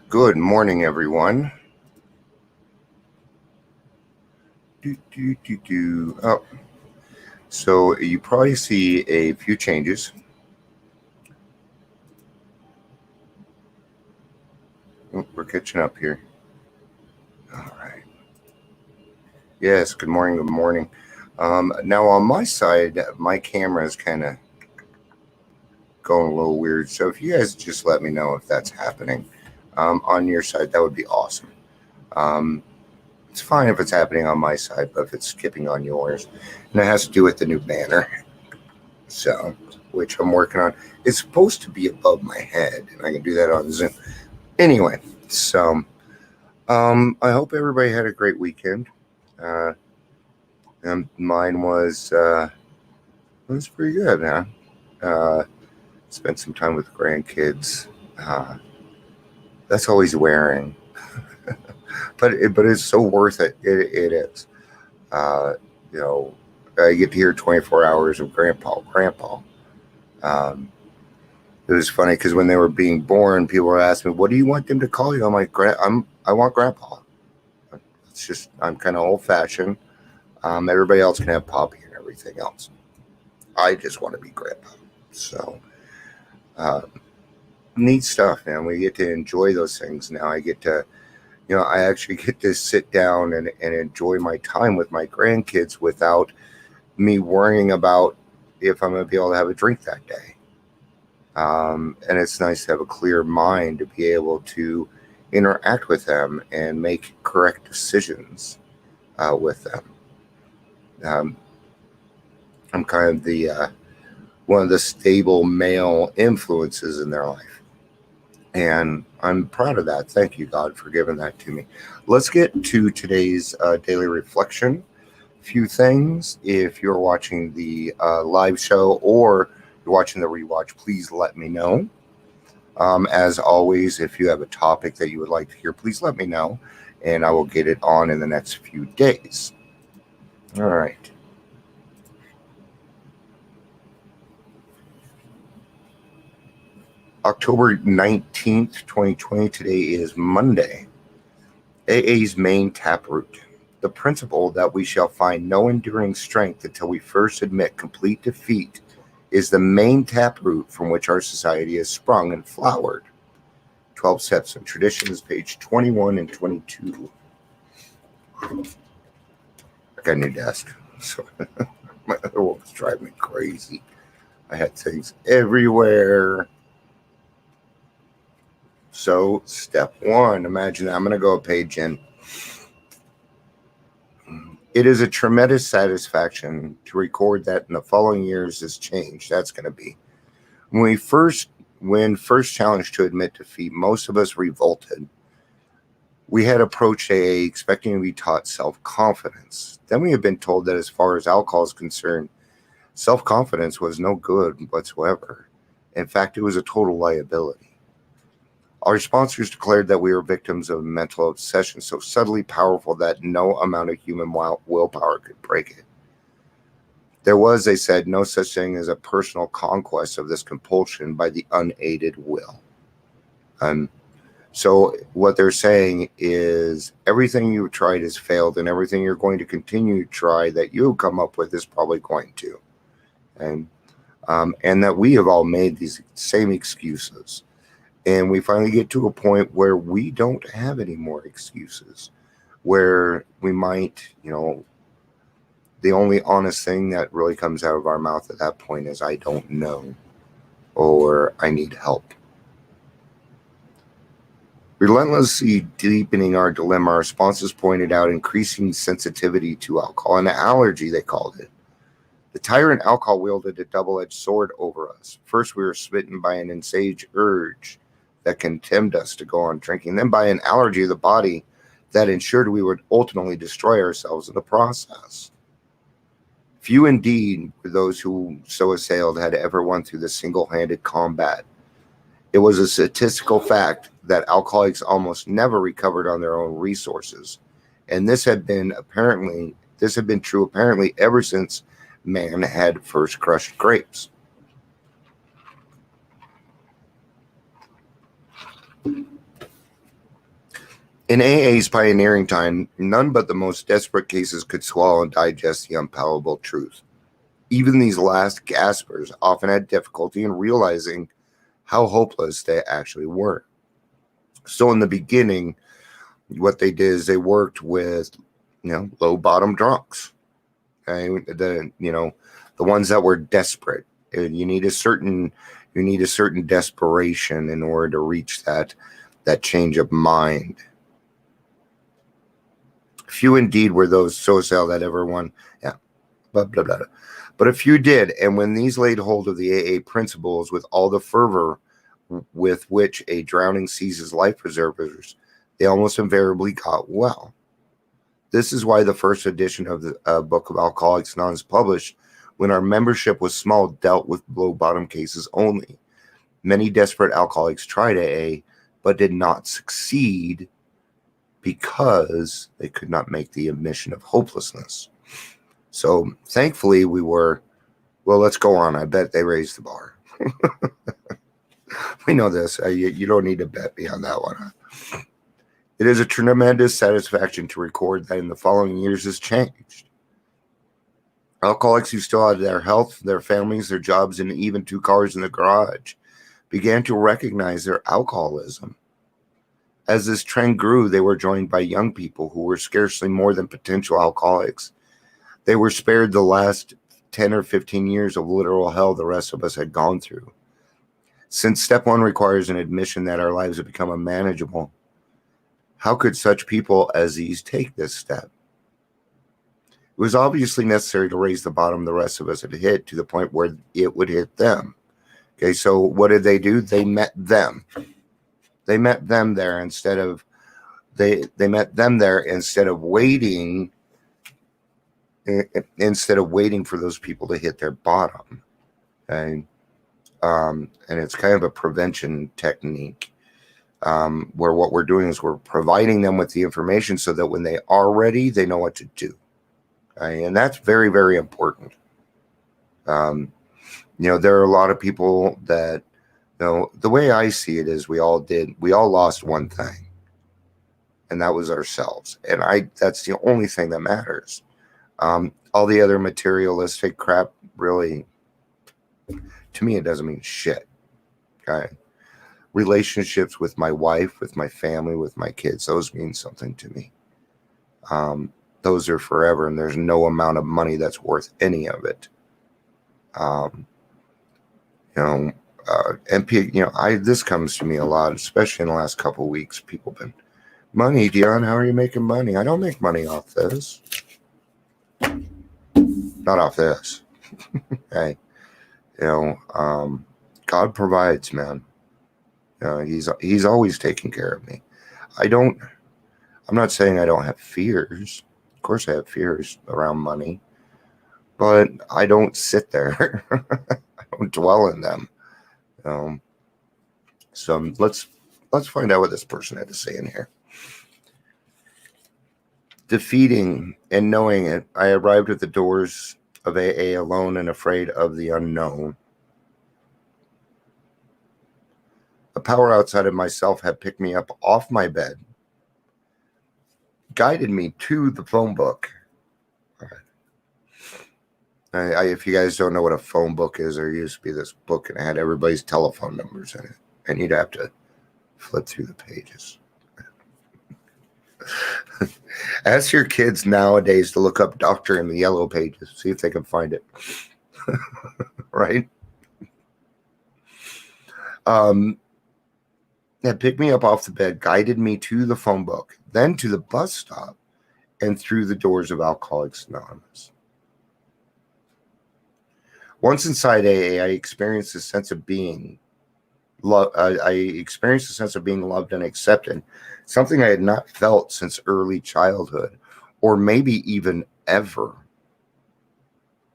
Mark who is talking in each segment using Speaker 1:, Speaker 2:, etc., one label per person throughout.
Speaker 1: Good morning, everyone. Oh, so you probably see a few changes. Oh, we're catching up here. All right. Yes, good morning, good morning. Now, on my side, my camera is kind of going a little weird. So if you guys just let me know if that's happening on your side, that would be awesome. Um, it's fine if it's happening on my side, but if it's skipping on yours, and it has to do with the new banner. So, which I'm working on. It's supposed to be above my head, and I can do that on Zoom. Anyway, so I hope everybody had a great weekend. Uh, and mine was pretty good, huh? Spent some time with grandkids. Uh, that's always wearing, but it's so worth it. It is. Uh, you know, I get to hear 24 hours of Grandpa. Um, It was funny because when they were being born, people were asking me, "What do you want them to call you?" I'm like, I want Grandpa." It's just I'm kind of old fashioned. Everybody else can have Poppy and everything else. I just want to be Grandpa. So uh, neat stuff, man. We get to enjoy those things now. I actually get to sit down and enjoy my time with my grandkids without me worrying about if I'm going to be able to have a drink that day. And it's nice to have a clear mind to be able to interact with them and make correct decisions with them. Um, I'm kind of the one of the stable male influences in their life, and I'm proud of that. Thank you, God, for giving that to me. Let's get to today's daily reflection. Few things. If you're watching the live show or you're watching the rewatch, please let me know. As always, if you have a topic that you would like to hear, please let me know, and I will get it on in the next few days. All right. October 19th, 2020. Today is Monday. AA's Main Taproot. The principle that we shall find no enduring strength until we first admit complete defeat is the main taproot from which our society has sprung and flowered. 12 Steps and Traditions, page 21 and 22. I got a new desk, so my other one was driving me crazy. I had things everywhere. So, step one, imagine I'm going to go a page in. It is a tremendous satisfaction to record that in the following years this change. That's going to be. When first challenged to admit defeat, most of us revolted. We had approached AA expecting to be taught self-confidence. Then we had been told that as far as alcohol is concerned, self-confidence was no good whatsoever. In fact, it was a total liability. Our sponsors declared that we were victims of a mental obsession so subtly powerful that no amount of human willpower could break it. There was, they said, no such thing as a personal conquest of this compulsion by the unaided will. So what they're saying is everything you've tried has failed, and everything you're going to continue to try that you come up with is probably going to. And that we have all made these same excuses. And we finally get to a point where we don't have any more excuses, where we might, the only honest thing that really comes out of our mouth at that point is, I don't know, or I need help. Relentlessly deepening our dilemma, our sponsors pointed out increasing sensitivity to alcohol, an allergy, they called it. The tyrant alcohol wielded a double-edged sword over us. First, we were smitten by an insane urge that condemned us to go on drinking, then by an allergy of the body that ensured we would ultimately destroy ourselves in the process. Few indeed were those who, so assailed, had ever won through the single-handed combat. It was a statistical fact that alcoholics almost never recovered on their own resources, and this had been true apparently ever since man had first crushed grapes. In AA's pioneering time, none but the most desperate cases could swallow and digest the unpalatable truth. Even these last gaspers often had difficulty in realizing how hopeless they actually were. So in the beginning, what they did is they worked with, low bottom drunks. Okay? The ones that were desperate. You need a certain desperation in order to reach that change of mind. Few indeed were those so that everyone, blah, blah, blah. But a few did, and when these laid hold of the AA principles with all the fervor with which a drowning seizes life preservers, they almost invariably got well. This is why the first edition of the Book of Alcoholics Anonymous published, when our membership was small, dealt with low bottom cases only. Many desperate alcoholics tried AA, but did not succeed because they could not make the admission of hopelessness. So thankfully we were, let's go on. I bet they raised the bar. We know this. You don't need to bet me on that one. It is a tremendous satisfaction to record that in the following years has changed. Alcoholics who still had their health, their families, their jobs, and even 2 cars in the garage began to recognize their alcoholism. As this trend grew, they were joined by young people who were scarcely more than potential alcoholics. They were spared the last 10 or 15 years of literal hell the rest of us had gone through. Since step 1 requires an admission that our lives have become unmanageable, how could such people as these take this step? It was obviously necessary to raise the bottom the rest of us had hit to the point where it would hit them. Okay, so what did they do? They met them. They met them there instead of waiting for those people to hit their bottom. Okay? And it's kind of a prevention technique where what we're doing is we're providing them with the information so that when they are ready, they know what to do. Okay? And that's very, very important. There are a lot of people that, the way I see it is we all lost one thing, and that was ourselves. And that's the only thing that matters. All the other materialistic crap, really, to me, it doesn't mean shit. Okay. Relationships with my wife, with my family, with my kids, those mean something to me. Those are forever, and there's no amount of money that's worth any of it. This comes to me a lot, especially in the last couple of weeks. People have been, money, Dion, how are you making money? I don't make money off this. Not off this. Hey, God provides, man. He's always taking care of me. I'm not saying I don't have fears. Of course I have fears around money, but I don't sit there. I don't dwell in them. So let's find out what this person had to say in here. Defeating and knowing it, I arrived at the doors of AA alone and afraid of the unknown. A power outside of myself had picked me up off my bed, guided me to the phone book. If you guys don't know what a phone book is, there used to be this book and it had everybody's telephone numbers in it, and you'd have to flip through the pages. Ask your kids nowadays to look up doctor in the yellow pages, see if they can find it. Right? That picked me up off the bed, guided me to the phone book, then to the bus stop, and through the doors of Alcoholics Anonymous. Once inside AA, I experienced a sense of being loved. I experienced a sense of being loved and accepted, something I had not felt since early childhood, or maybe even ever.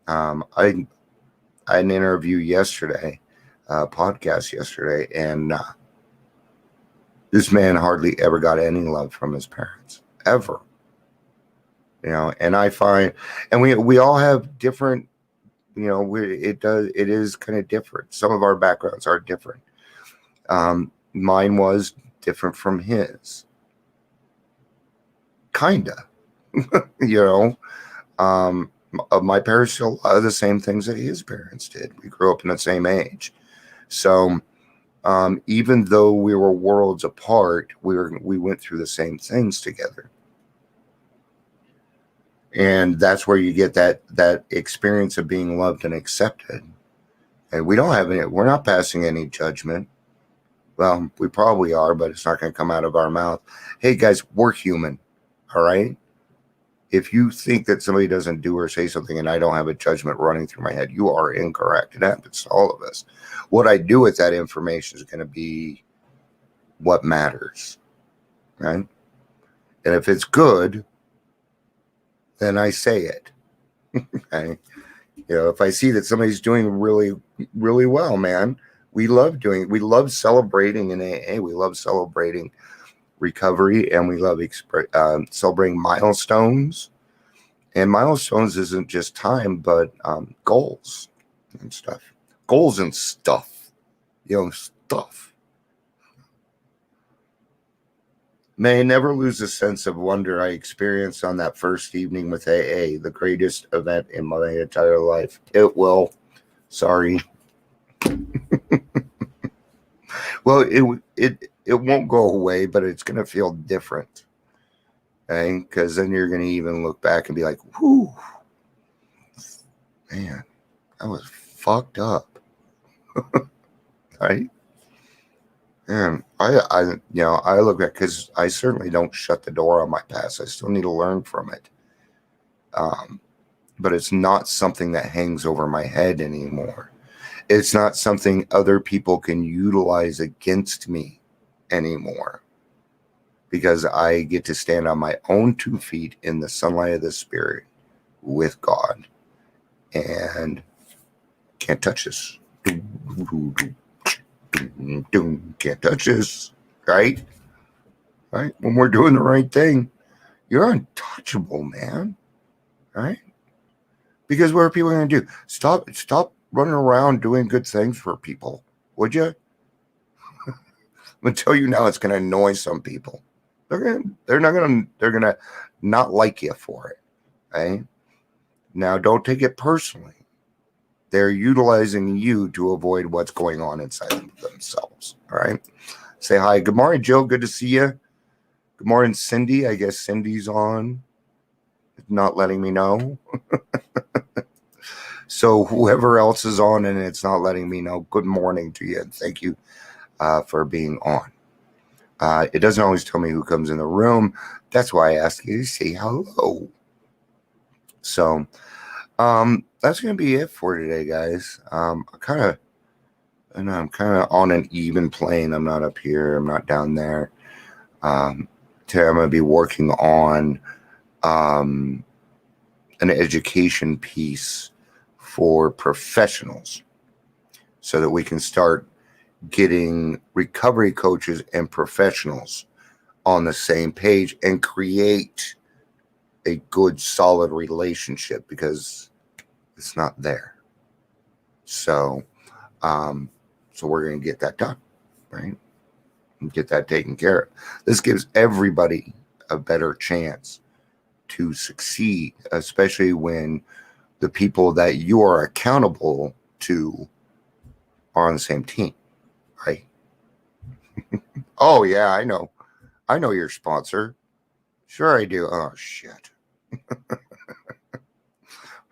Speaker 1: I had an interview yesterday, a podcast yesterday, and this man hardly ever got any love from his parents, ever. And I find, and we all have different. It is kind of different. Some of our backgrounds are different. Mine was different from his. kinda, you know. My parents did a lot of the same things that his parents did. We grew up in the same age. So even though we were worlds apart, we went through the same things together. And that's where you get that experience of being loved and accepted. And we don't have any, we're not passing any judgment. Well, we probably are, but it's not going to come out of our mouth. Hey guys, we're human. All right. If you think that somebody doesn't do or say something and I don't have a judgment running through my head, you are incorrect. It happens to all of us. What I do with that information is going to be what matters, right? And if it's good, then I say it. Okay? You know, if I see that somebody's doing really, really well, man, we love celebrating in AA. We love celebrating recovery, and we love celebrating milestones. And milestones isn't just time, but goals and stuff. Goals and stuff. You know, stuff. May I never lose a sense of wonder I experienced on that first evening with AA, the greatest event in my entire life. It will. Sorry. Well, it won't go away, but it's going to feel different. Okay? Because then you're going to even look back and be like, whew, man, that was fucked up. Right? And I look at, because I certainly don't shut the door on my past. I still need to learn from it. But it's not something that hangs over my head anymore. It's not something other people can utilize against me anymore, because I get to stand on my own 2 feet in the sunlight of the Spirit with God, and can't touch this. Can't touch this, right? Right? When we're doing the right thing, you're untouchable, man. Right? Because what are people going to do? Stop running around doing good things for people, would you? I'm gonna tell you now, it's going to annoy some people. They're gonna not like you for it. Okay? Now, don't take it personally. They're utilizing you to avoid what's going on inside themselves. All right. Say hi. Good morning, Jill. Good to see you. Good morning, Cindy. I guess Cindy's on. Not letting me know. So whoever else is on and it's not letting me know, good morning to you. And thank you for being on. It doesn't always tell me who comes in the room. That's why I ask you to say hello. So that's going to be it for today, guys. I'm kind of on an even plane. I'm not up here. I'm not down there. Today I'm going to be working on an education piece for professionals so that we can start getting recovery coaches and professionals on the same page and create a good, solid relationship, because it's not there. So we're going to get that done, right? And get that taken care of. This gives everybody a better chance to succeed, especially when the people that you are accountable to are on the same team, right? Oh yeah, I know your sponsor. Sure I do. Oh shit.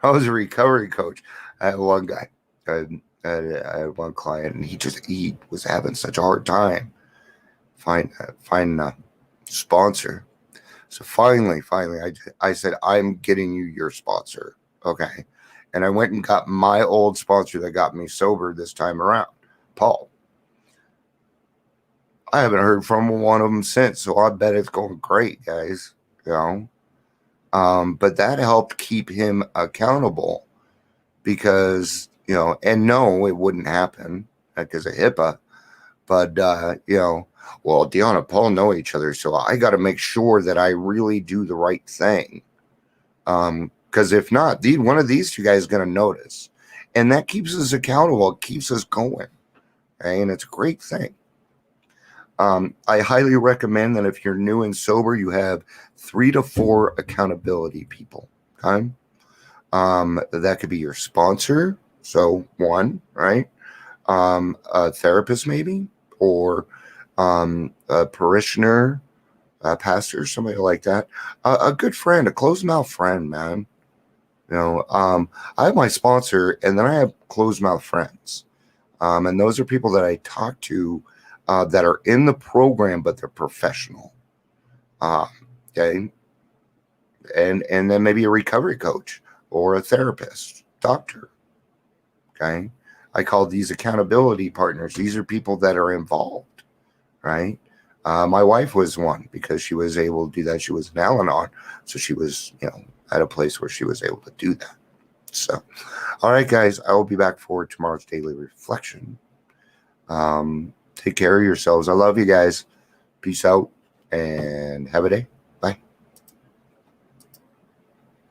Speaker 1: I was a recovery coach. I had one guy. I had one client, and he was having such a hard time finding a sponsor. So finally, I said, I'm getting you your sponsor. Okay. And I went and got my old sponsor that got me sober this time around, Paul. I haven't heard from one of them since, so I bet it's going great, guys. You know? But that helped keep him accountable, because, you know, and no, it wouldn't happen because of HIPAA. But, you know, well, Deanna and Paul know each other, so I got to make sure that I really do the right thing. Because if not, one of these two guys is going to notice. And that keeps us accountable. It keeps us going. Okay? And it's a great thing. I highly recommend that if you're new and sober, you have 3 to 4 accountability people. Okay. That could be your sponsor. So one, right? A therapist maybe, or a parishioner, a pastor, somebody like that. A good friend, a closed mouth friend, man. I have my sponsor, and then I have closed mouth friends. And those are people that I talk to that are in the program, but they're professional. Okay. And then maybe a recovery coach or a therapist, doctor. Okay. I call these accountability partners. These are people that are involved, right? My wife was one because she was able to do that. She was an Al-Anon. So she was, at a place where she was able to do that. So, all right, guys, I will be back for tomorrow's daily reflection. Take care of yourselves. I love you guys. Peace out and have a day.